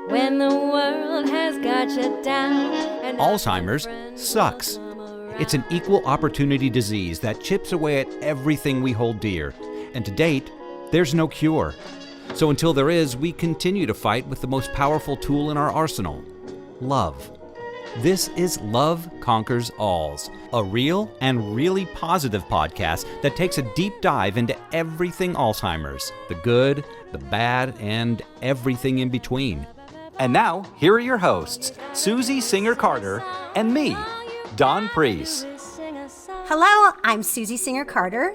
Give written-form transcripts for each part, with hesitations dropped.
When the world has got you down. And Alzheimer's sucks. It's an equal opportunity disease that chips away at everything we hold dear. And to date, there's no cure. So until there is, we continue to fight with the most powerful tool in our arsenal, love. This is Love Conquers Alls, a real and really positive podcast that takes a deep dive into everything Alzheimer's, the good, the bad, and everything in between. And now, here are your hosts, Susie Singer-Carter and me, Don Priest. Hello, I'm Susie Singer-Carter.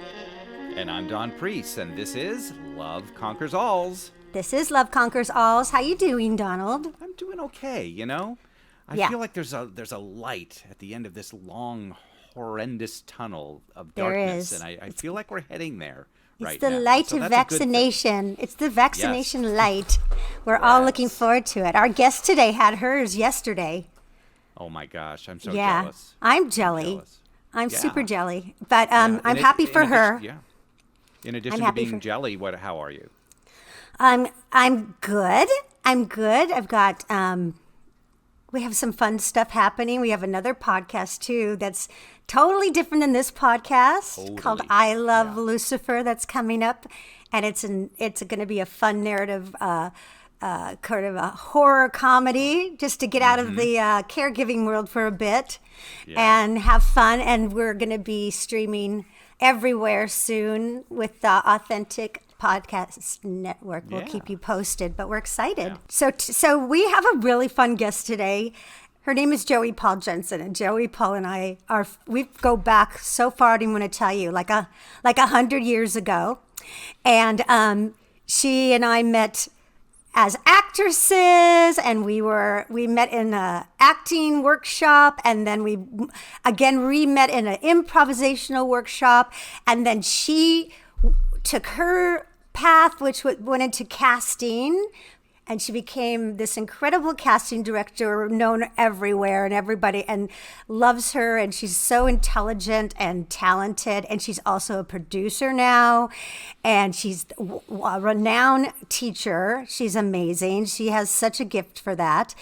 And I'm Don Priest, and this is Love Conquers Alls. This is Love Conquers Alls. How you doing, Donald? I'm doing okay, you know? I feel like there's a light at the end of this long, horrendous tunnel of darkness. There is. And I feel like we're heading there right now. It's the light of vaccination. It's the vaccination light. We're all looking forward to it. Our guest today had hers yesterday. Oh my gosh, I'm so jealous. I'm jelly. I'm super jelly. But I'm happy for her. In addition to being jelly, how are you? I'm good. I've got we have some fun stuff happening. We have another podcast too that's totally different than this podcast called I Love Lucifer that's coming up, and it's going to be a fun narrative, kind of a horror comedy, just to get out of the caregiving world for a bit and have fun. And we're going to be streaming everywhere soon with the Authentic Podcast Network. We'll keep you posted, but we're excited. So we have a really fun guest today. Her name is Joey Paul Jensen, and Joey Paul and I we go back so far. I don't want to tell you, like 100 years ago, and she and I met as actresses, and we met in a acting workshop, and then we again re-met in an improvisational workshop, and then she took her path, which went into casting, and she became this incredible casting director known everywhere, and everybody and loves her, and she's so intelligent and talented, and she's also a producer now, and she's a renowned teacher. She's amazing. She has such a gift for that,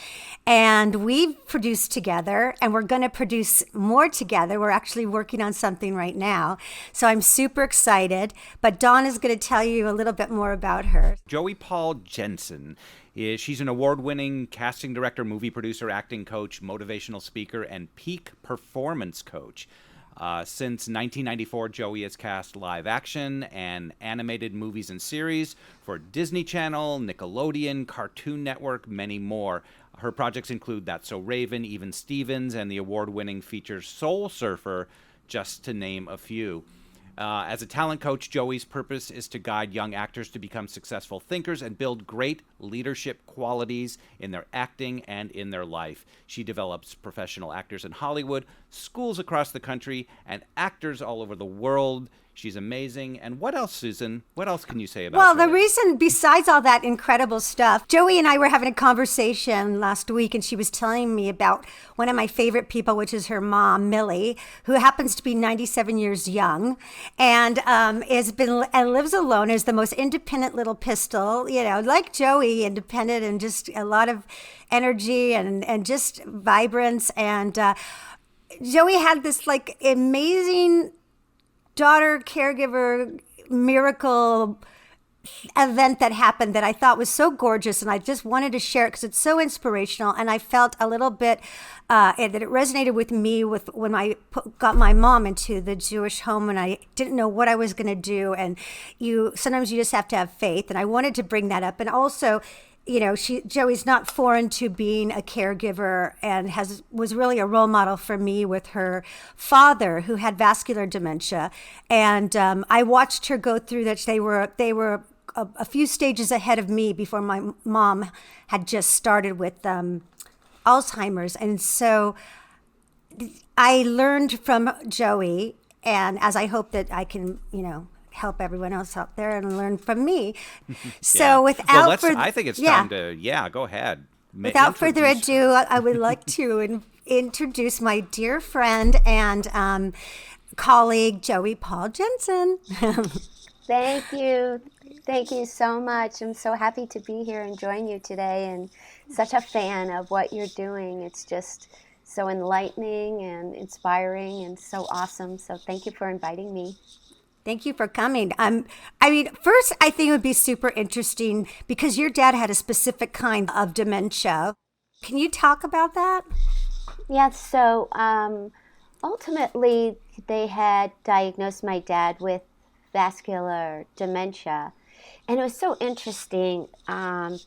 and we've produced together, and we're going to produce more together. We're actually working on something right now, so I'm super excited, but Dawn is going to tell you a little bit more about her. Joey Paul Jensen. She's an award-winning casting director, movie producer, acting coach, motivational speaker, and peak performance coach. Since 1994, Joey has cast live action and animated movies and series for Disney Channel, Nickelodeon, Cartoon Network, many more. Her projects include That's So Raven, Even Stevens, and the award-winning feature Soul Surfer, just to name a few. As a talent coach, Joey's purpose is to guide young actors to become successful thinkers and build great leadership qualities in their acting and in their life. She develops professional actors in Hollywood, schools across the country, and actors all over the world. She's amazing. And what else, Susan? What else can you say about Well, Joey? the reason, besides all that incredible stuff, Joey and I were having a conversation last week, and she was telling me about one of my favorite people, which is her mom, Millie, who happens to be 97 years young, and lives alone, is the most independent little pistol, like Joey, independent and just a lot of energy and just vibrance. And Joey had this like amazing daughter caregiver miracle event that happened that I thought was so gorgeous, and I just wanted to share it because it's so inspirational. And I felt a little bit that it resonated with me with when I got my mom into the Jewish home, and I didn't know what I was going to do. And sometimes you just have to have faith, and I wanted to bring that up. And also, Joey's not foreign to being a caregiver, and was really a role model for me with her father, who had vascular dementia. And I watched her go through that. They were a few stages ahead of me before my mom had just started with Alzheimer's. And so I learned from Joey, and as I hope that I can, help everyone else out there and learn from me. So I think it's time to, go ahead. Without further ado, I would like to introduce my dear friend and colleague, Joey Paul Jensen. Thank you. Thank you so much. I'm so happy to be here and join you today and such a fan of what you're doing. It's just so enlightening and inspiring and so awesome. So thank you for inviting me. Thank you for coming. First, I think it would be super interesting because your dad had a specific kind of dementia. Can you talk about that? Yeah, so ultimately they had diagnosed my dad with vascular dementia. And it was so interesting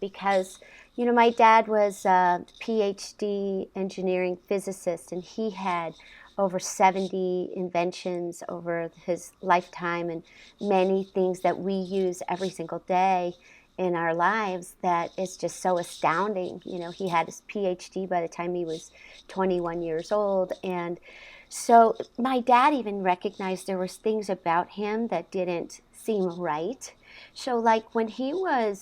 because, my dad was a PhD engineering physicist, and he had over 70 inventions over his lifetime, and many things that we use every single day in our lives that is just so astounding. He had his PhD by the time he was 21 years old. And so my dad even recognized there was things about him that didn't seem right. So like when I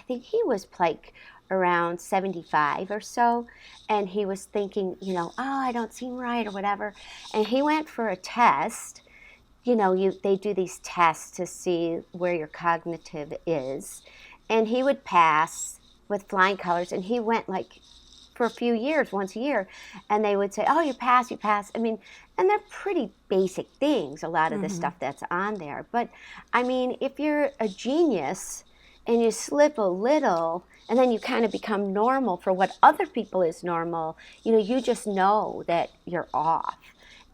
think he was like around 75 or so, and he was thinking, I don't seem right or whatever. And he went for a test. They do these tests to see where your cognitive is. And he would pass with flying colors. And he went like for a few years, once a year, and they would say, oh, you pass. And they're pretty basic things, a lot of the stuff that's on there. But if you're a genius and you slip a little, and then you kind of become normal for what other people is normal, you just know that you're off.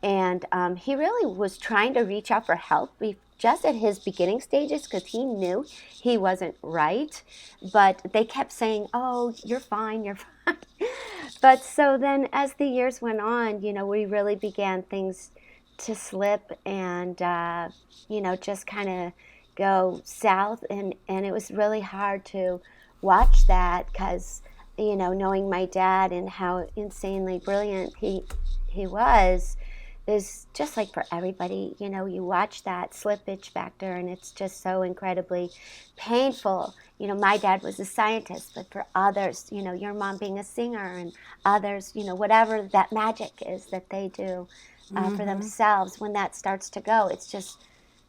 And he really was trying to reach out for help just at his beginning stages because he knew he wasn't right. But they kept saying, oh, you're fine, you're fine. But so then as the years went on, we really began things to slip and, just kind of go south. And it was really hard to watch that because, knowing my dad and how insanely brilliant he was, is just like for everybody, you watch that slippage factor and it's just so incredibly painful. My dad was a scientist, but for others, your mom being a singer and others, whatever that magic is that they do for themselves, when that starts to go, it's just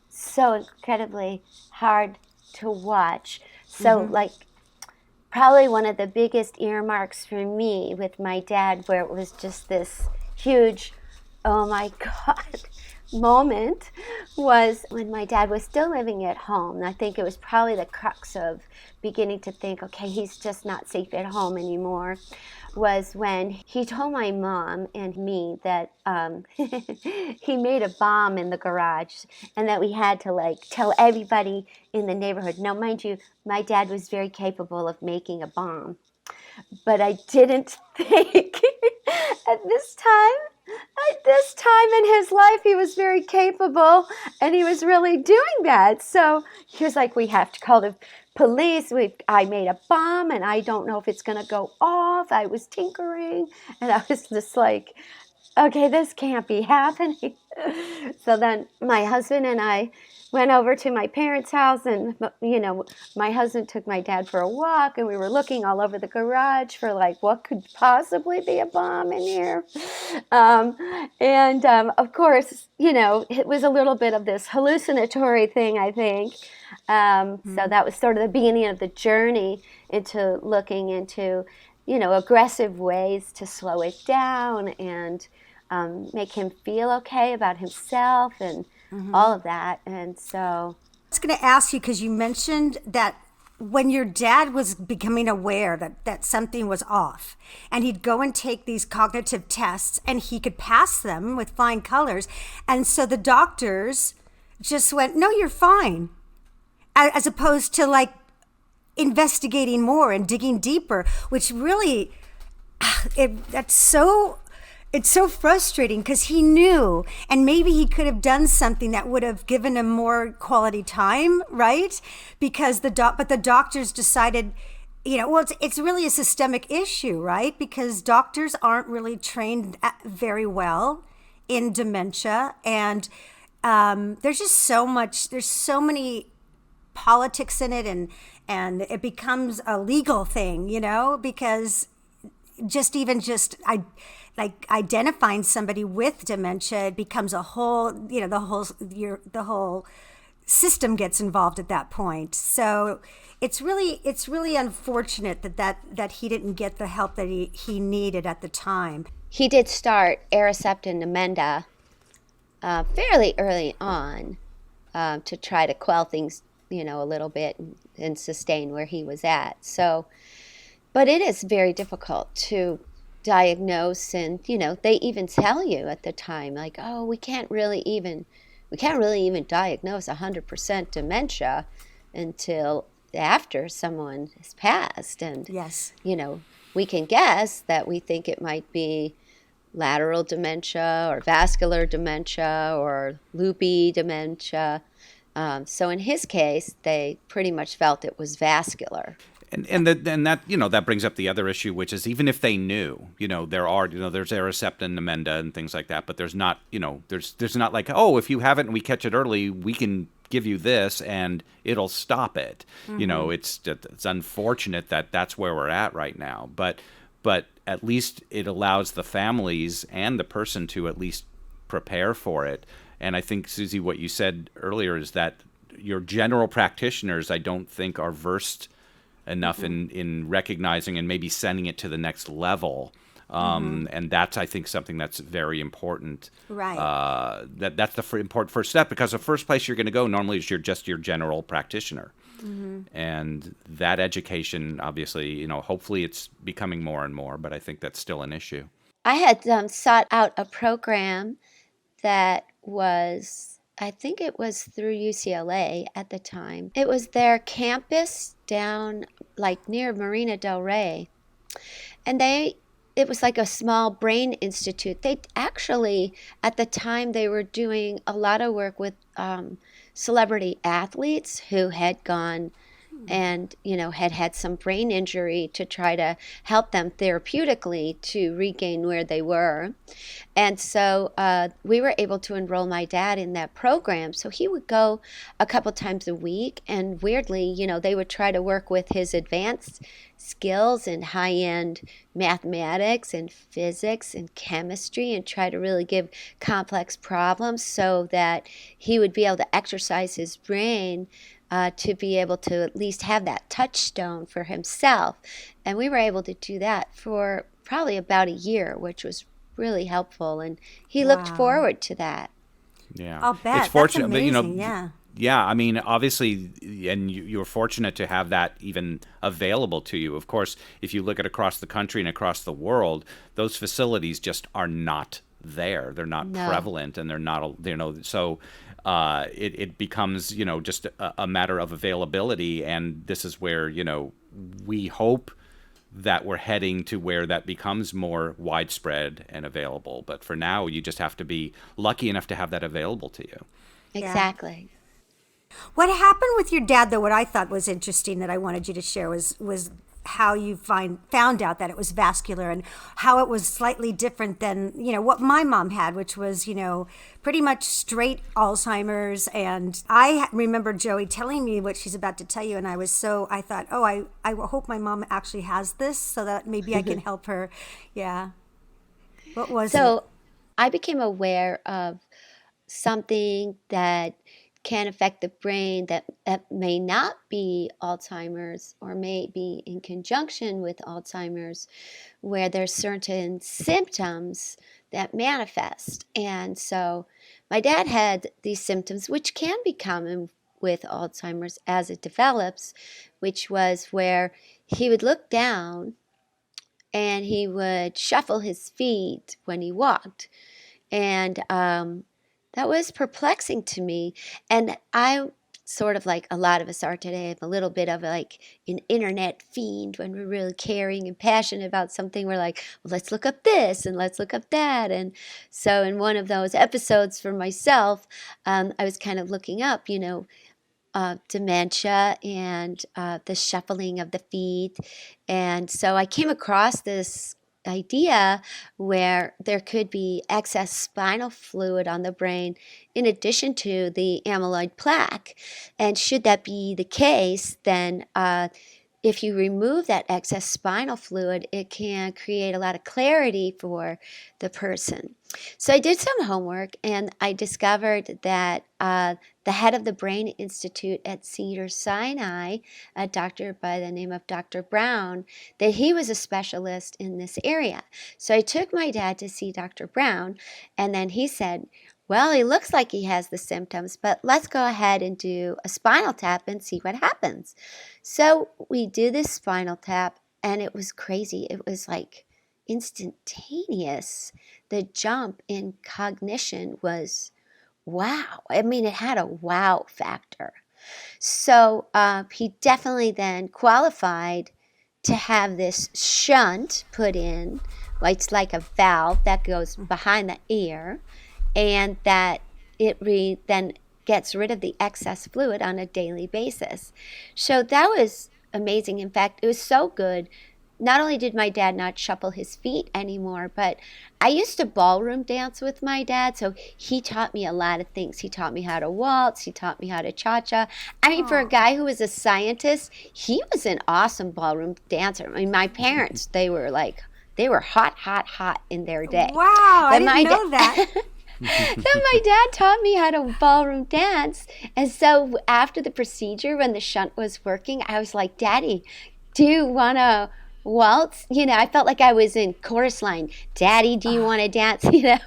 so incredibly hard to watch. So probably one of the biggest earmarks for me with my dad, where it was just this huge, oh my God, moment, was when my dad was still living at home. And I think it was probably the crux of beginning to think, okay, he's just not safe at home anymore, was when he told my mom and me that he made a bomb in the garage and that we had to tell everybody in the neighborhood. Now, mind you, my dad was very capable of making a bomb, but I didn't think at this time in his life, he was very capable and he was really doing that. So he was like, we have to call the police. I made a bomb and I don't know if it's going to go off. I was tinkering and I was just like, okay, this can't be happening. So then my husband and I went over to my parents' house, and my husband took my dad for a walk, and we were looking all over the garage for what could possibly be a bomb in here. Of course, it was a little bit of this hallucinatory thing, I think. So that was sort of the beginning of the journey into looking into, aggressive ways to slow it down and make him feel okay about himself and all of that. And so I was going to ask you, because you mentioned that when your dad was becoming aware that something was off, and he'd go and take these cognitive tests and he could pass them with flying colors. And so the doctors just went, no, you're fine. As opposed to investigating more and digging deeper, which really, it's so frustrating because he knew, and maybe he could have done something that would have given him more quality time, right? Because the doctors decided, it's really a systemic issue, right? Because doctors aren't really trained very well in dementia, and there's so many politics in it, and it becomes a legal thing, because identifying somebody with dementia, it becomes a whole, the whole system gets involved at that point. So it's really unfortunate that he didn't get the help that he needed at the time. He did start Aricept and Namenda fairly early on to try to quell things, a little bit and sustain where he was at. So, but it is very difficult to diagnose, and they even tell you at the time, like, oh, we can't really even diagnose 100% dementia until after someone has passed. And yes, we can guess that we think it might be lateral dementia or vascular dementia or loopy dementia. So in his case, they pretty much felt it was vascular. And that brings up the other issue, which is even if they knew, there's Aricept and Namenda and things like that, but there's not, there's not like, oh, if you have it and we catch it early, we can give you this and it'll stop it. Mm-hmm. It's unfortunate that that's where we're at right now, but at least it allows the families and the person to at least prepare for it. And I think, Susie, what you said earlier is that your general practitioners, I don't think, are versed enough in recognizing and maybe sending it to the next level. And that's, I think, something that's very important. Right. That's the important first step, because the first place you're going to go normally is your general practitioner. Mm-hmm. And that education, obviously, hopefully it's becoming more and more, but I think that's still an issue. I had sought out a program that was, I think it was through UCLA at the time. It was their campus down like near Marina Del Rey. And it was like a small brain institute. They actually, at the time, they were doing a lot of work with celebrity athletes who had gone and, had some brain injury to try to help them therapeutically to regain where they were. And so we were able to enroll my dad in that program. So he would go a couple times a week, and weirdly, they would try to work with his advanced skills in high-end mathematics and physics and chemistry and try to really give complex problems so that he would be able to exercise his brain to be able to at least have that touchstone for himself. And we were able to do that for probably about a year, which was really helpful. And he looked forward to that. Yeah. I'll bet. It's fortunate, that's amazing. but, yeah. Yeah, I mean, obviously, and you're fortunate to have that even available to you. Of course, if you look at across the country and across the world, those facilities just are not there. They're not prevalent, and they're not, so it becomes, just a matter of availability. And this is where, we hope that we're heading to where that becomes more widespread and available. But for now, you just have to be lucky enough to have that available to you. Exactly. What happened with your dad, though, what I thought was interesting that I wanted you to share was how you found out that it was vascular, and how it was slightly different than, what my mom had, which was, pretty much straight Alzheimer's. And I remember Joey telling me what she's about to tell you, and I thought, oh, I hope my mom actually has this so that maybe I can help her. Yeah. What was it? So I became aware of something that can affect the brain that may not be Alzheimer's or may be in conjunction with Alzheimer's, where there's certain symptoms that manifest. And so my dad had these symptoms, which can be common with Alzheimer's as it develops, which was where he would look down and he would shuffle his feet when he walked. And that was perplexing to me. And I sort of, like a lot of us are today, I'm a little bit of like an internet fiend. When we're really caring and passionate about something, we're like, well, let's look up this and let's look up that. And so in one of those episodes for myself, I was kind of looking up, dementia and the shuffling of the feet. And so I came across this idea where there could be excess spinal fluid on the brain in addition to the amyloid plaque. And should that be the case, then if you remove that excess spinal fluid, it can create a lot of clarity for the person. So I did some homework, and I discovered that the head of the Brain Institute at Cedars-Sinai, a doctor by the name of Dr. Brown, that he was a specialist in this area. So I took my dad to see Dr. Brown, and then he said, well, he looks like he has the symptoms, but let's go ahead and do a spinal tap and see what happens. So we do this spinal tap, and it was crazy. It was like instantaneous. The jump in cognition was wow. I mean, it had a wow factor. So he definitely then qualified to have this shunt put in. Well, it's like a valve that goes behind the ear, and that it then gets rid of the excess fluid on a daily basis. So that was amazing. In fact, it was so good. Not only did my dad not shuffle his feet anymore, but I used to ballroom dance with my dad, so he taught me a lot of things. He taught me how to waltz. He taught me how to cha-cha. I mean, for a guy who was a scientist, he was an awesome ballroom dancer. I mean, my parents, they were hot in their day. Wow, I didn't know that. Then my dad taught me how to ballroom dance. And so after the procedure, when the shunt was working, I was like, Daddy, do you want to waltz? You know, I felt like I was in chorus line. Daddy, do you want to dance? You know,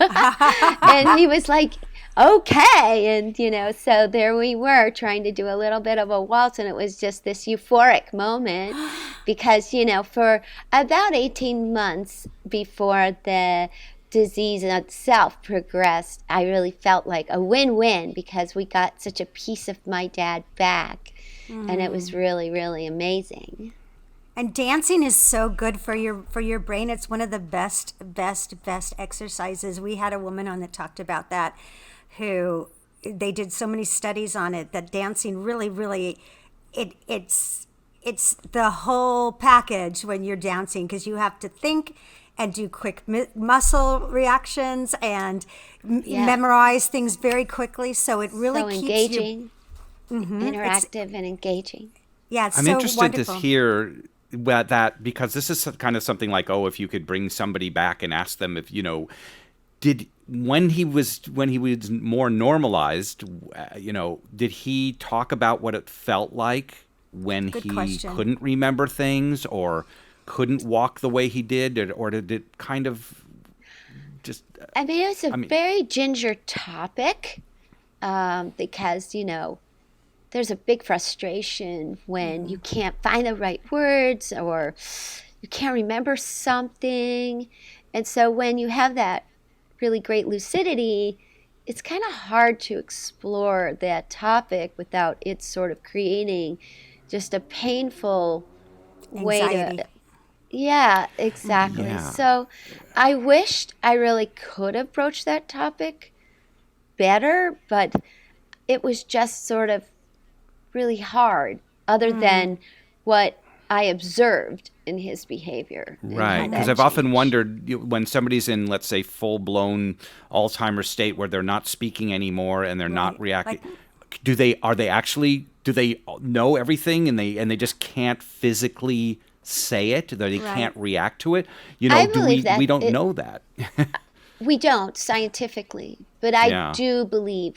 and he was like, okay. And, you know, so there we were trying to do a little bit of a waltz. And it was just this euphoric moment because, you know, for about 18 months before the disease in itself progressed, I really felt like a win-win because we got such a piece of my dad back. And it was really, really amazing. And dancing is so good for your brain. It's one of the best exercises. We had a woman on that talked about that, who they did so many studies on it, that dancing really it's the whole package when you're dancing, because you have to think and do quick muscle reactions and memorize things very quickly. So it really keeps engaging, interactive and engaging. Yeah, it's I'm so interested wonderful. to hear that, because this is kind of something like, oh, if you could bring somebody back and ask them if, you know, when he was more normalized, you know, did he talk about what it felt like when Good he question. couldn't remember things or couldn't walk the way he did, or did it kind of just? I mean, it was a very ginger topic because, you know, there's a big frustration when you can't find the right words or you can't remember something. And so when you have that really great lucidity, it's kind of hard to explore that topic without it sort of creating just a painful way Anxiety. to... Yeah, exactly. Yeah. So I wished I really could have broached that topic better, but it was just sort of really hard, other than what I observed in his behavior. and how Right, because that I've often changed. wondered, when somebody's in, let's say, full-blown Alzheimer's state where they're not speaking anymore and they're not reacting, do they know everything and they just can't physically say it, that they can't react to it? You know, I believe that we don't know that. We don't scientifically, but I do believe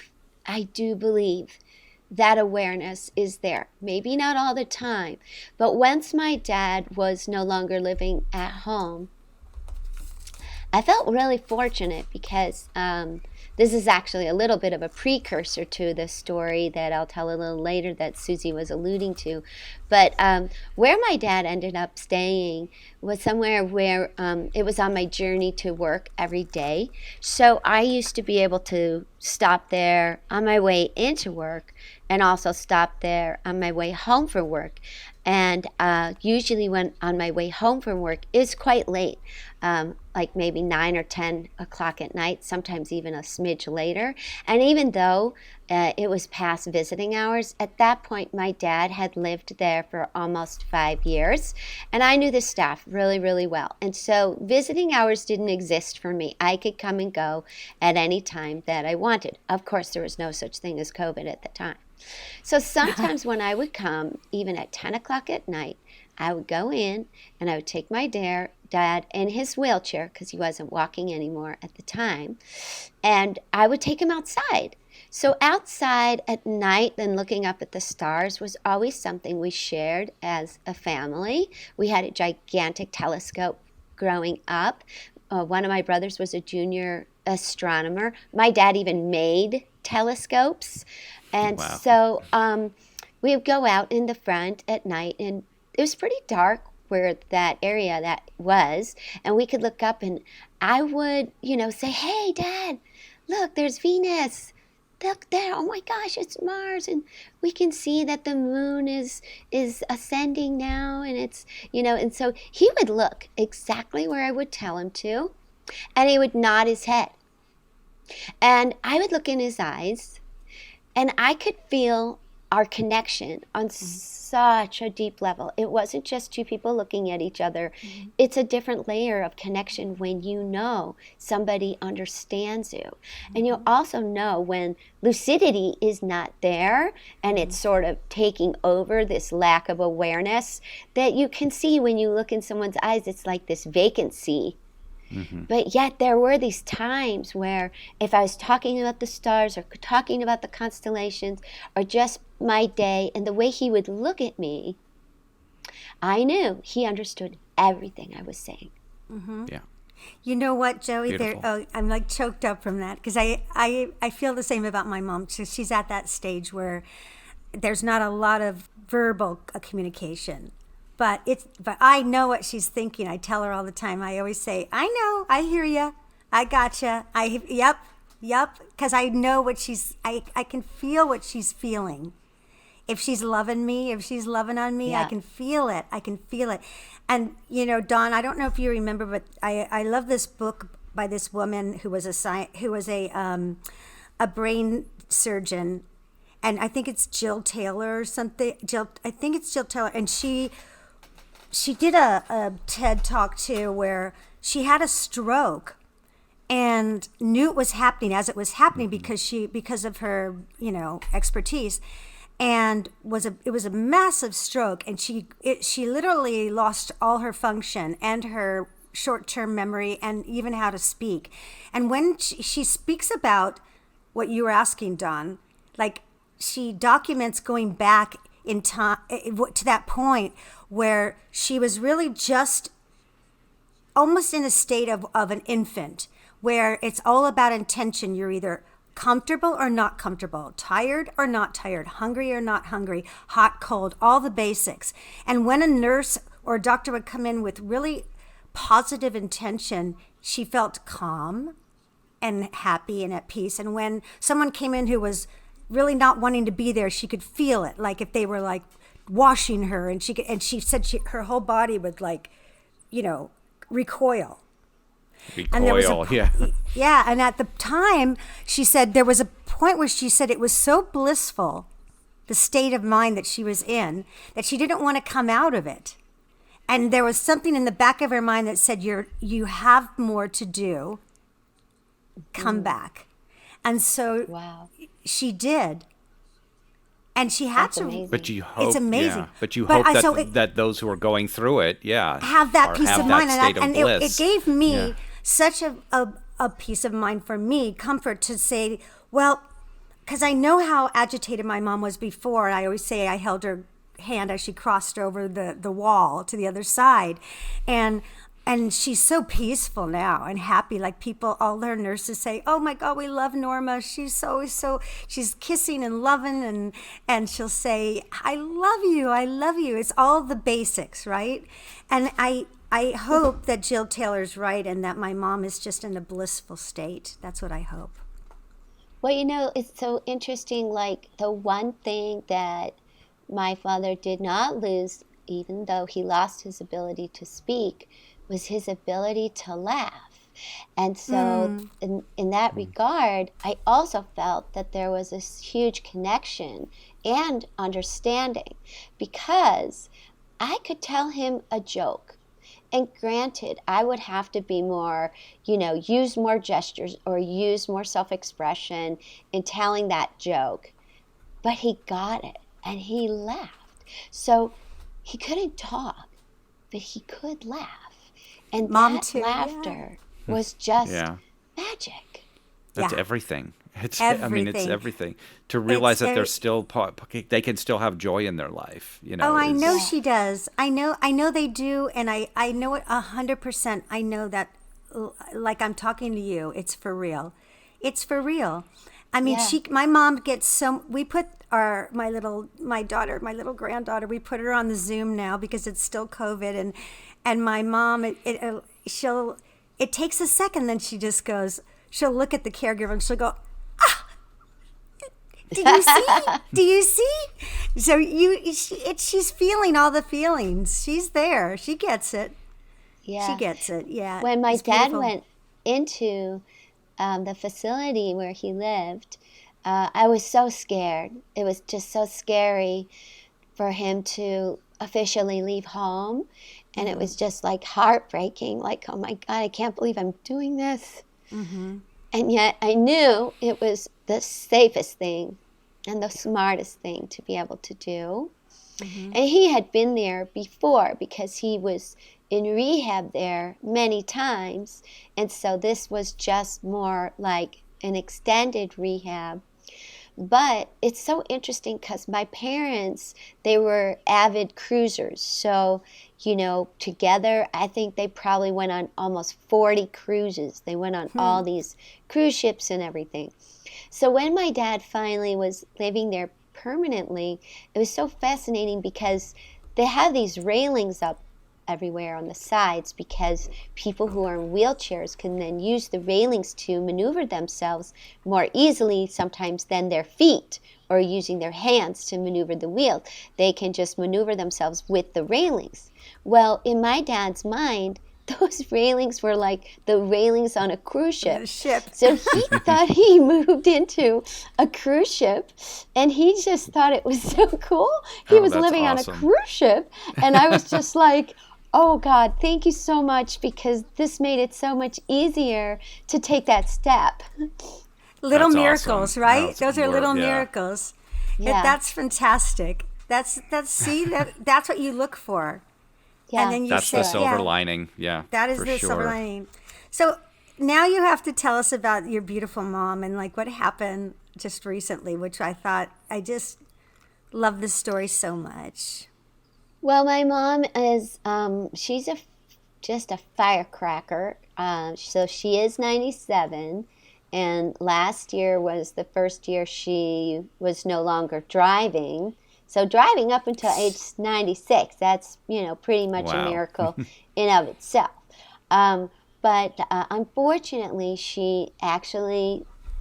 that awareness is there. Maybe not all the time, but once my dad was no longer living at home, I felt really fortunate because this is actually a little bit of a precursor to the story that I'll tell a little later that Susie was alluding to. But where my dad ended up staying was somewhere where it was on my journey to work every day. So I used to be able to stop there on my way into work and also stop there on my way home from work. And usually when on my way home from work is quite late, like maybe 9 or 10 o'clock at night, sometimes even a smidge later. And even though it was past visiting hours, at that point my dad had lived there for almost 5 years, and I knew the staff really, really well. And so visiting hours didn't exist for me. I could come and go at any time that I wanted. Of course, there was no such thing as COVID at the time. So sometimes when I would come, even at 10 o'clock at night, I would go in and I would take my dad in his wheelchair, because he wasn't walking anymore at the time, and I would take him outside. So outside at night and looking up at the stars was always something we shared as a family. We had a gigantic telescope growing up. One of my brothers was a junior astronomer. My dad even made telescopes. And Wow. so we would go out in the front at night, and it was pretty dark where that area that was, and we could look up, and I would, say, "Hey, Dad, look, there's Venus. Look there, oh my gosh, it's Mars, and we can see that the moon is ascending now," and it's, and so he would look exactly where I would tell him to, and he would nod his head. And I would look in his eyes, and I could feel our connection on such a deep level. It wasn't just two people looking at each other. It's a different layer of connection when you know somebody understands you. And you also know when lucidity is not there and it's sort of taking over, this lack of awareness that you can see when you look in someone's eyes. It's like this vacancy. But yet there were these times where if I was talking about the stars or talking about the constellations or just my day and the way he would look at me, I knew he understood everything I was saying. Yeah. You know what, Joey? Beautiful. I'm like choked up from that because I feel the same about my mom. So she's at that stage where there's not a lot of verbal communication. But I know what she's thinking. I tell her all the time. I always say, "I know, I hear you, I gotcha. Yep," because I know what I can feel what she's feeling. If she's loving me, if she's loving on me, I can feel it. And Dawn, I don't know if you remember, but I love this book by this woman who was a brain surgeon, and I think it's Jill Taylor or something. I think it's Jill Taylor, and she did a TED Talk too where she had a stroke and knew it was happening as it was happening because of her expertise, and it was a massive stroke, and she literally lost all her function and her short-term memory and even how to speak. And when she speaks about what you were asking, Dawn, like she documents going back in time to that point where she was really just almost in a state of an infant, where it's all about intention. You're either comfortable or not comfortable, tired or not tired, hungry or not hungry, hot, cold, all the basics. And when a nurse or a doctor would come in with really positive intention, she felt calm and happy and at peace. And when someone came in who was really not wanting to be there, she could feel it, like if they were like washing her, and she said her whole body would recoil. And there was yeah. And at the time, she said there was a point where she said it was so blissful, the state of mind that she was in, that she didn't want to come out of it. And there was something in the back of her mind that said, you have more to do. Come back. And so she did. And she had That's to. amazing. But you hope It's amazing. Yeah, but you hope that those who are going through it, have that peace of mind, and it gave me such a peace of mind for me, comfort to say, well, because I know how agitated my mom was before. And I always say I held her hand as she crossed over the wall to the other side, and she's so peaceful now and happy. Like all her nurses say, "Oh my God, we love Norma. She's she's kissing and loving," and she'll say, "I love you, I love you." It's all the basics, right? And I hope that Jill Taylor's right and that my mom is just in a blissful state. That's what I hope. Well, it's so interesting. Like the one thing that my father did not lose, even though he lost his ability to speak, was his ability to laugh. And so in that regard, I also felt that there was this huge connection and understanding, because I could tell him a joke. And granted, I would have to be more, use more gestures or use more self-expression in telling that joke. But he got it and he laughed. So he couldn't talk, but he could laugh. And Mom that too, laughter was just Yeah. magic. That's Yeah. everything. It's Everything. I mean, it's everything. To realize that every- they're still they can still have joy in their life. You know. Oh, I know is- she does. I know they do, and I know it 100%. I know that, like I'm talking to you, it's for real. It's for real. I mean, Yeah. my mom gets so. We put my little granddaughter. We put her on the Zoom now because it's still COVID, and my mom, it takes a second, then she just goes. She'll look at the caregiver and she'll go, do you see? Do you see? So she's feeling all the feelings. She's there. She gets it. Yeah. She gets it. Yeah. When my It's dad beautiful. went into the facility where he lived, I was so scared. It was just so scary for him to officially leave home. And it was just like heartbreaking. Like, oh my God, I can't believe I'm doing this. And yet I knew it was the safest thing and the smartest thing to be able to do. And he had been there before because he was in rehab there many times. And so this was just more like an extended rehab. But it's so interesting because my parents, they were avid cruisers. So, you know, together, I think they probably went on almost 40 cruises. They went on all these cruise ships and everything. So when my dad finally was living there permanently, it was so fascinating because they had these railings up everywhere on the sides because people who are in wheelchairs can then use the railings to maneuver themselves more easily sometimes than their feet or using their hands to maneuver the wheel. They can just maneuver themselves with the railings. Well, in my dad's mind, those railings were like the railings on a cruise ship. The ship. So he thought he moved into a cruise ship, and he just thought it was so cool. He was that's living awesome. on a cruise ship, and I was just like, oh God, thank you so much, because this made it so much easier to take that step. Little That's miracles, awesome. right? That's Those are little yeah. miracles. Yeah. That's fantastic. That's what you look for. Yeah. And then you That's say, the silver yeah, lining. Yeah. that is for the sure. silver lining. So now you have to tell us about your beautiful mom and like what happened just recently, which I just love this story so much. Well, my mom is, she's just a firecracker. So she is 97, and last year was the first year she was no longer driving. So driving up until age 96, that's, pretty much a Wow. miracle in of itself. But unfortunately,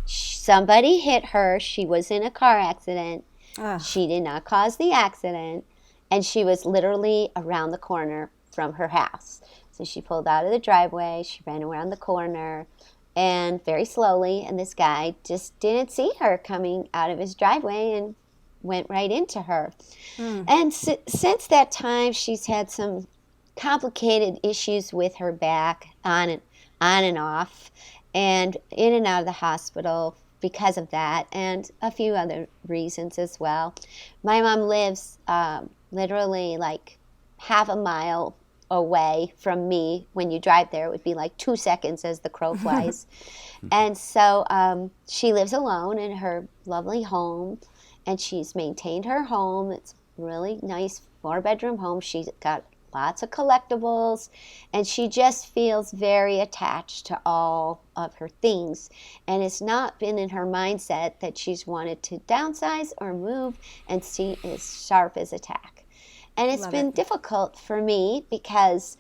somebody hit her. She was in a car accident. Ugh. She did not cause the accident, and she was literally around the corner from her house. So she pulled out of the driveway, she ran around the corner, and very slowly, and this guy just didn't see her coming out of his driveway and went right into her. And since that time, she's had some complicated issues with her back on and off, and in and out of the hospital because of that, and a few other reasons as well. My mom lives literally like half a mile away from me. When you drive there, it would be like 2 seconds as the crow flies. And so she lives alone in her lovely home, and she's maintained her home. It's a really nice 4-bedroom home. She's got lots of collectibles, and she just feels very attached to all of her things. And it's not been in her mindset that she's wanted to downsize or move, and she is sharp as a tack. And it's Love been it. difficult for me because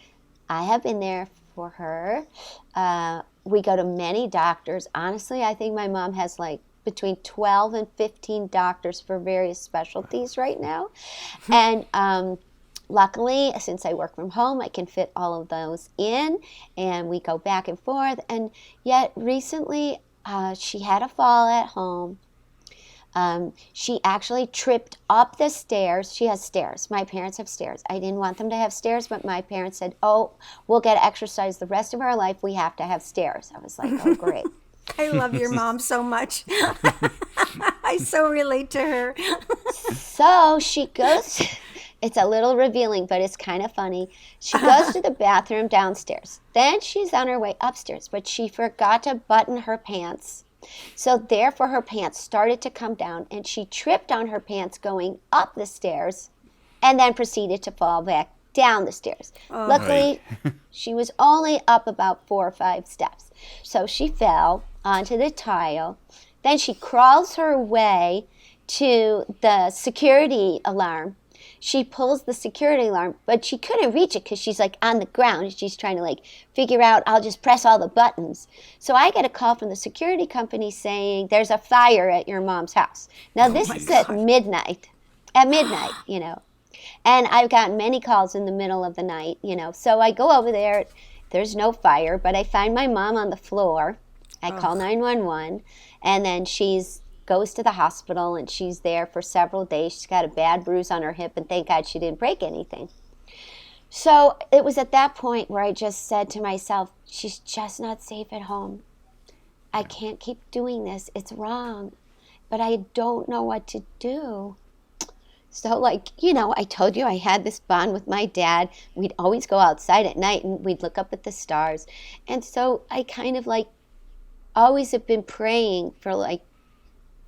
I have been there for her. We go to many doctors. Honestly, I think my mom has like between 12 and 15 doctors for various specialties right now. And luckily, since I work from home, I can fit all of those in, and we go back and forth. And yet recently, she had a fall at home. She actually tripped up the stairs. She has stairs. My parents have stairs. I didn't want them to have stairs, but my parents said, oh, we'll get exercise the rest of our life. We have to have stairs. I was like, oh, great. I love your mom so much. I so relate to her. So she goes It's a little revealing, but it's kind of funny. She goes to the bathroom downstairs. Then she's on her way upstairs, but she forgot to button her pants. So therefore her pants started to come down, and she tripped on her pants going up the stairs and then proceeded to fall back down the stairs. Luckily, she was only up about 4 or 5 steps. So she fell onto the tile. Then she crawls her way to the security alarm. She pulls the security alarm, but she couldn't reach it because she's like on the ground. She's trying to like figure out, I'll just press all the buttons. So I get a call from the security company saying there's a fire at your mom's house. Now this is at midnight, you know. And I've gotten many calls in the middle of the night, you know. So I go over there. There's no fire, but I find my mom on the floor. I call 911, and then goes to the hospital, and she's there for several days. She's got a bad bruise on her hip, and thank God she didn't break anything. So it was at that point where I just said to myself, she's just not safe at home. I can't keep doing this. It's wrong, but I don't know what to do. So, like, you know, I told you I had this bond with my dad. We'd always go outside at night, and we'd look up at the stars. And so I kind of, like, always have been praying for, like,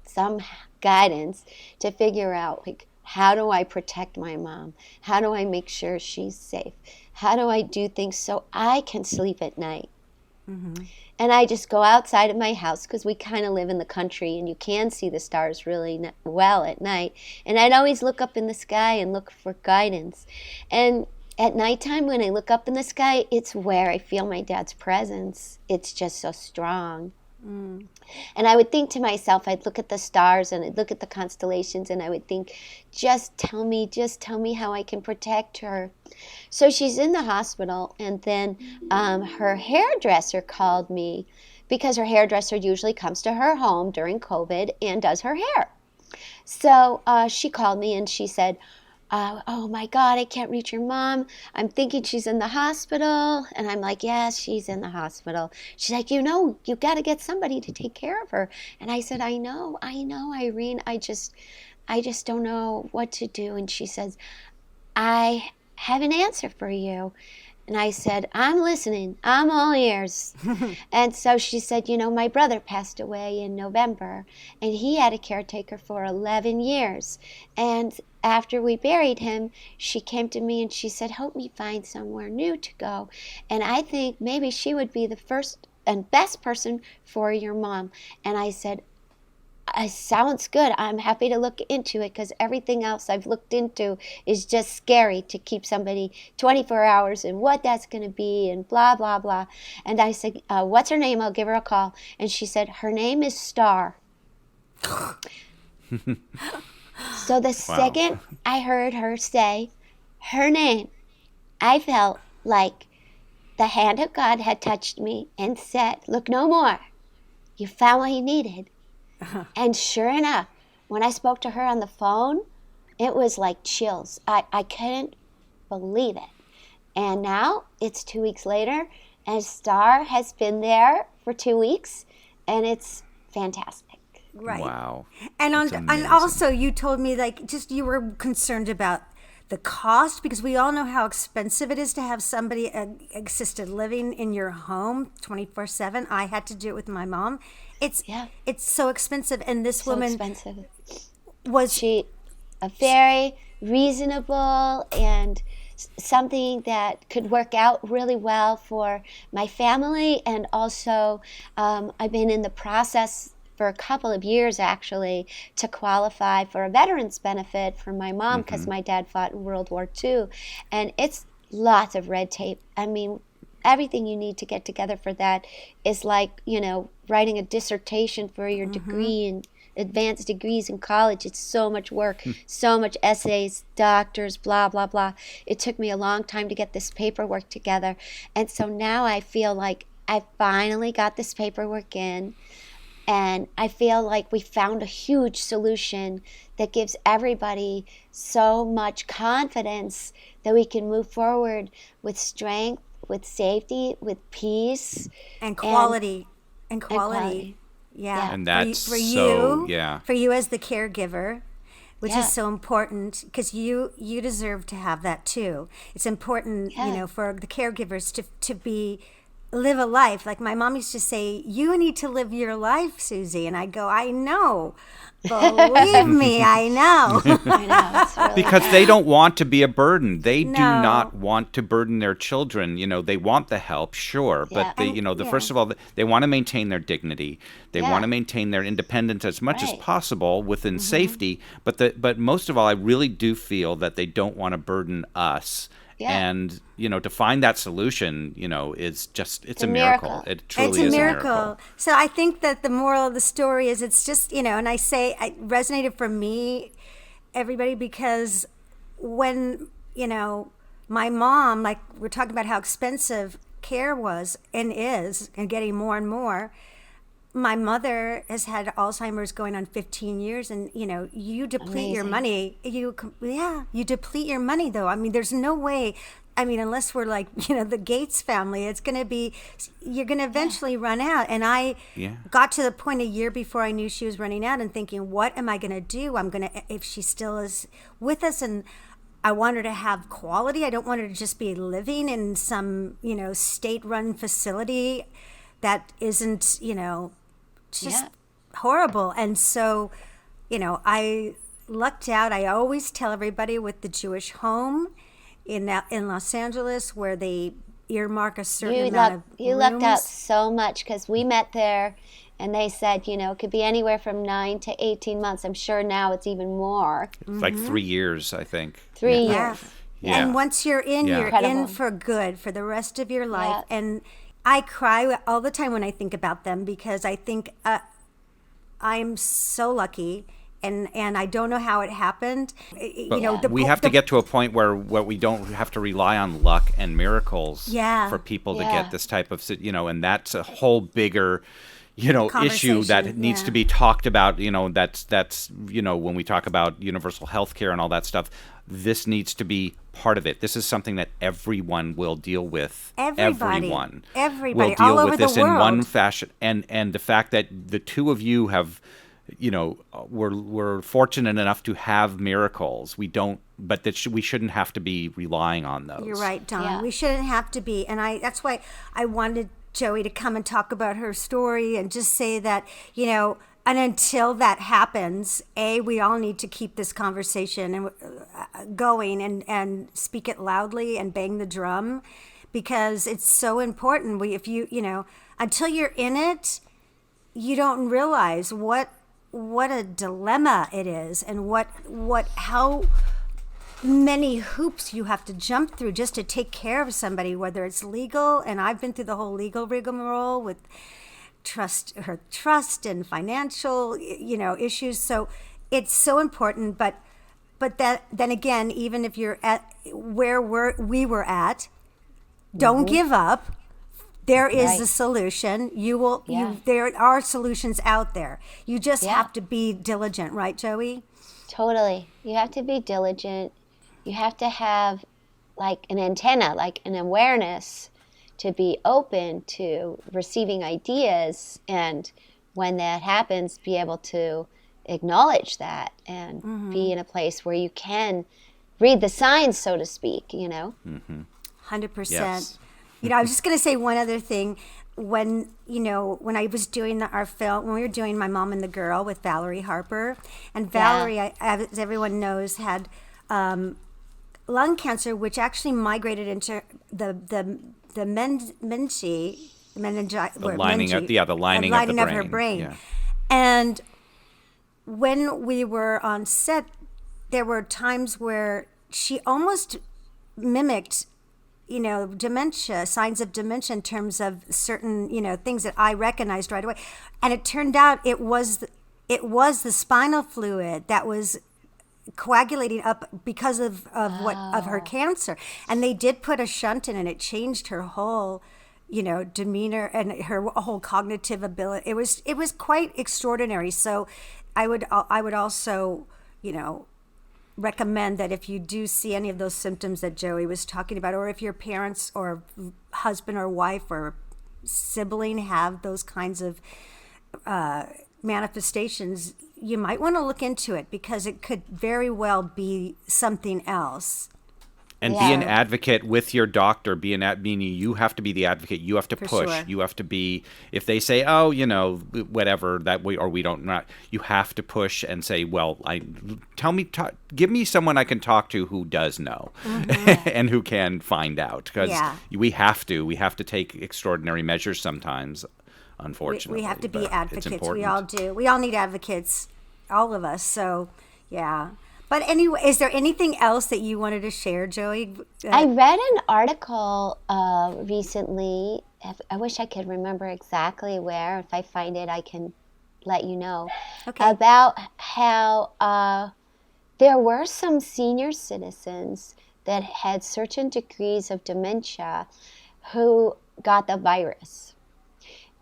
some guidance to figure out, like, how do I protect my mom? How do I make sure she's safe? How do I do things so I can sleep at night? Mm-hmm. And I just go outside of my house because we kind of live in the country and you can see the stars really well at night. And I'd always look up in the sky and look for guidance. And at nighttime when I look up in the sky, it's where I feel my dad's presence. It's just so strong. Mm. And I would think to myself, I'd look at the stars and I'd look at the constellations and I would think, just tell me how I can protect her. So she's in the hospital, and then her hairdresser called me because her hairdresser usually comes to her home during COVID and does her hair. So she called me and she said, oh my God, I can't reach your mom. I'm thinking she's in the hospital. And I'm like, yes, she's in the hospital. She's like, you got to get somebody to take care of her. And I said, I know, Irene. I just don't know what to do. And she says, I have an answer for you. And I said, I'm listening. I'm all ears. And so she said, my brother passed away in November, and he had a caretaker for 11 years. And after we buried him, she came to me and she said, help me find somewhere new to go. And I think maybe she would be the first and best person for your mom. And I said, sounds good. I'm happy to look into it because everything else I've looked into is just scary to keep somebody 24 hours and what that's going to be and blah, blah, blah. And I said, what's her name? I'll give her a call. And she said, her name is Star. So the second I heard her say her name, I felt like the hand of God had touched me and said, look no more. You found what you needed. And sure enough, when I spoke to her on the phone, it was like chills. I couldn't believe it. And now it's 2 weeks later, and Star has been there for 2 weeks, and it's fantastic. Right. Wow. And also you told me you were concerned about the cost, because we all know how expensive it is to have somebody assisted living in your home 24/7. I had to do it with my mom. It's so expensive, and this woman was she a very reasonable and something that could work out really well for my family. And also I've been in the process for a couple of years actually to qualify for a veterans benefit for my mom because my dad fought in World War II, and it's lots of red tape. I mean, everything you need to get together for that is like, writing a dissertation for your degree and advanced degrees in college. It's so much work, so much essays, doctors, blah, blah, blah. It took me a long time to get this paperwork together. And so now I feel like I finally got this paperwork in, and I feel like we found a huge solution that gives everybody so much confidence that we can move forward with strength, with safety, with peace. And quality. And quality. Yeah. And that's for you yeah. For you as the caregiver, which is so important because you deserve to have that too. It's important, for the caregivers to live a life. Like my mom used to say, you need to live your life, Susie. And I go, I know. Believe me, I know. I know. It's really Because they don't want to be a burden. They do not want to burden their children. They want the help, sure, but first of all, they want to maintain their dignity. They want to maintain their independence as much as possible within safety. But most of all, I really do feel that they don't want to burden us. Yeah. And, to find that solution, is just, it's a miracle. It truly is a miracle. So I think that the moral of the story is it's just, and I say it resonated for me, everybody, because when, my mom, like we're talking about how expensive care was and is and getting more and more. My mother has had Alzheimer's going on 15 years, and you deplete your money. You deplete your money, though. I mean, there's no way. I mean, unless we're like the Gates family, it's going to be. You're going to eventually run out. And I got to the point a year before I knew she was running out, and thinking, what am I going to do? I'm going to, if she still is with us, and I want her to have quality. I don't want her to just be living in some state-run facility that isn't just horrible. And so, I lucked out. I always tell everybody with the Jewish home in Los Angeles, where they earmark a certain amount of You lucked out so much, because we met there and they said, it could be anywhere from 9 to 18 months. I'm sure now it's even more. It's like 3 years, I think. 3 years. Yeah. And once you're in, you're in for good for the rest of your life. Yeah. And I cry all the time when I think about them, because I think I'm so lucky, and I don't know how it happened. But we have to get to a point where we don't have to rely on luck and miracles for people to get this type of, and that's a whole bigger, issue that needs to be talked about. That's when we talk about universal health care and all that stuff, this needs to be part of it. This is something that everyone will deal with. Everyone will deal all with over this the in world. one fashion. And the fact that the two of you have, we're fortunate enough to have miracles. We don't, but that we shouldn't have to be relying on those. You're right, Dawn. We shouldn't have to be. And that's why I wanted Joey to come and talk about her story, and just say that, and until that happens, we all need to keep this conversation and going and speak it loudly and bang the drum, because it's so important. If you until you're in it, you don't realize what a dilemma it is, and how many hoops you have to jump through just to take care of somebody, whether it's legal. And I've been through the whole legal rigmarole with trust and financial issues. So it's so important. But then again, even if you're at where we were at, don't give up. There is a solution. There are solutions out there. You just have to be diligent, right, Joey? Totally. You have to be diligent. You have to have like an antenna, like an awareness, to be open to receiving ideas, and when that happens, be able to acknowledge that and be in a place where you can read the signs, so to speak, 100%. Yes. I was just going to say one other thing. When I was doing our film, when we were doing My Mom and the Girl with Valerie Harper, and Valerie, as everyone knows, had lung cancer, which actually migrated into the lining of her brain. Yeah. And when we were on set, there were times where she almost mimicked dementia, signs of dementia, in terms of certain, things that I recognized right away. And it turned out it was the spinal fluid that was coagulating up because of her cancer. And they did put a shunt in, and it changed her whole, demeanor and her whole cognitive ability. It was quite extraordinary. So I would also, recommend that if you do see any of those symptoms that Joey was talking about, or if your parents or husband or wife or sibling have those kinds of manifestations, you might want to look into it because it could very well be something else. And be an advocate with your doctor. Meaning you have to be the advocate. You have to push. Sure. You have to be. If they say, "Oh, whatever that we or we don't," not, you have to push and say, "Well, give me someone I can talk to who does know, and who can find out." Because we have to take extraordinary measures sometimes. Unfortunately, we have to be advocates. It's important. We all do. We all need advocates, all of us. So, yeah. But anyway, is there anything else that you wanted to share, Joey? I read an article recently. I wish I could remember exactly where. If I find it, I can let you know. Okay. About how there were some senior citizens that had certain degrees of dementia who got the virus.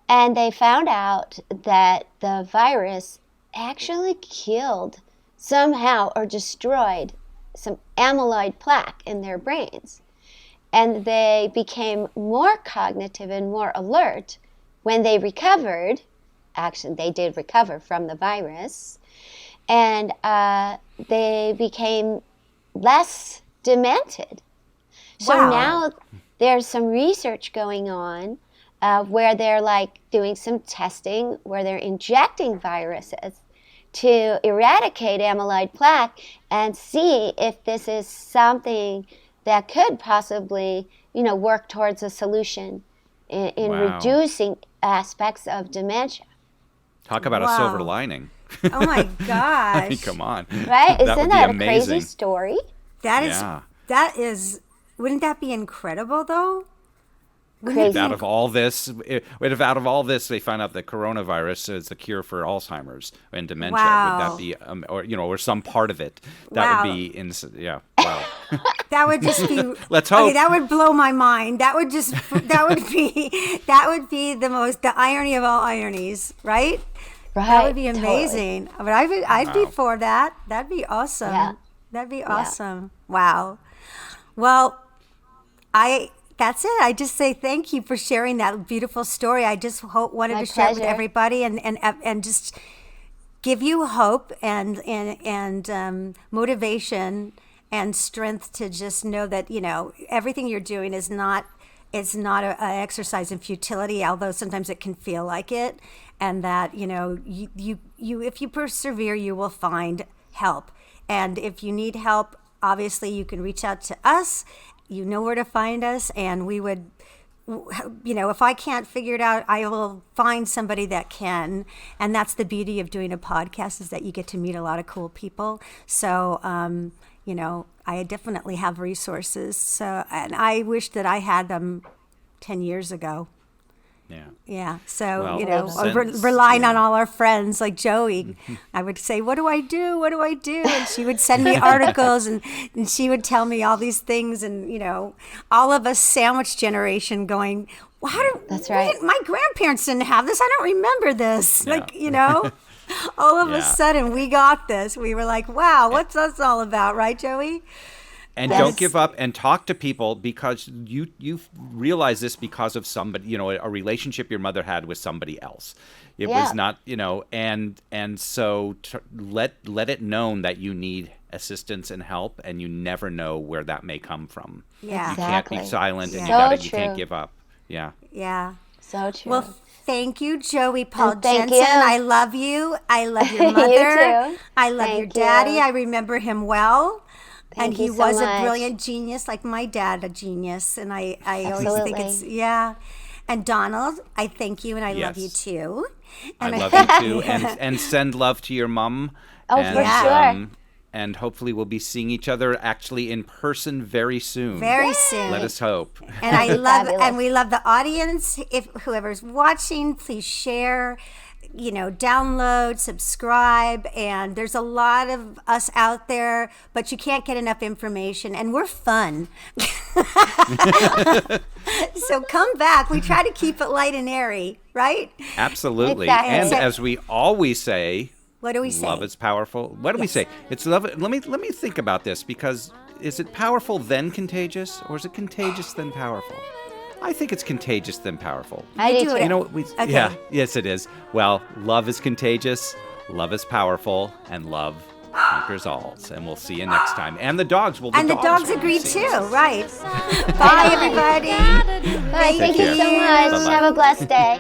And they found out that the virus actually killed somehow or destroyed some amyloid plaque in their brains. And they became more cognitive and more alert when they recovered. Actually, they did recover from the virus. And they became less demented. So now there's some research going on where they're doing some testing where they're injecting viruses to eradicate amyloid plaque and see if this is something that could possibly, work towards a solution in reducing aspects of dementia. Talk about a silver lining. Oh my gosh. I mean, come on. Right? Isn't that a amazing. crazy story? That is, wouldn't that be incredible though? Crazy. Out of all this, they find out that coronavirus is the cure for Alzheimer's and dementia. Wow. Would that be, or some part would be, wow. That would just be. Let's hope. Okay, that would blow my mind. That would be the irony of all ironies, right? Right. That would be amazing. Totally. But I'd be for that. That'd be awesome. Yeah. That'd be awesome. Yeah. Wow. Well, that's it. I just say thank you for sharing that beautiful story. I just wanted to share it with everybody and just give you hope and motivation and strength to just know that everything you're doing is not an exercise in futility, although sometimes it can feel like it, and that you if you persevere, you will find help. And if you need help, obviously you can reach out to us. You know where to find us, and we would, if I can't figure it out, I will find somebody that can. And that's the beauty of doing a podcast, is that you get to meet a lot of cool people. So, I definitely have resources. So, and I wish that I had them 10 years ago. Yeah. Yeah. So, Well, relying on all our friends like Joey, I would say, what do I do? What do I do? And she would send me articles and she would tell me all these things. And, all of us sandwich generation going, that's right. My grandparents didn't have this. I don't remember this. Yeah. All of a sudden we got this. We were like, wow, what's this all about? Right, Joey? And don't give up and talk to people, because you realize this because of somebody, a relationship your mother had with somebody else. It was not, and so let it known that you need assistance and help, and you never know where that may come from. Yeah. You can't be silent, and you can't give up. Yeah. Yeah. So true. Well, thank you, Joey Paul thank Jensen. you. I love you. I love your mother. You too. I love your daddy. I remember him well. Thank he you so was much. a brilliant genius, like my dad, a genius. And I always think Absolutely. And Donald, I thank you, and I love you too. And I love you too. And send love to your mom. Oh, for sure. And hopefully we'll be seeing each other actually in person very soon. Very soon. Let us hope. And I love, and we love the audience. If whoever's watching, please share, download, subscribe. And there's a lot of us out there, but you can't get enough information. And we're fun. So come back. We try to keep it light and airy, right? Absolutely. Exactly. And as we always say, what do we say? Love is powerful. What do we say? It's love. Let me think about this, because is it powerful then contagious, or is it contagious then powerful? I think it's contagious than powerful. I do do too. it. You know, Okay. yeah, yes, it is. Well, love is contagious, love is powerful, and love conquers all. And we'll see you next time. And the dogs will. And the dogs will agreed see too, us. right? Bye, everybody. Bye, thank you care. so much. Bye-bye. Have a blessed day.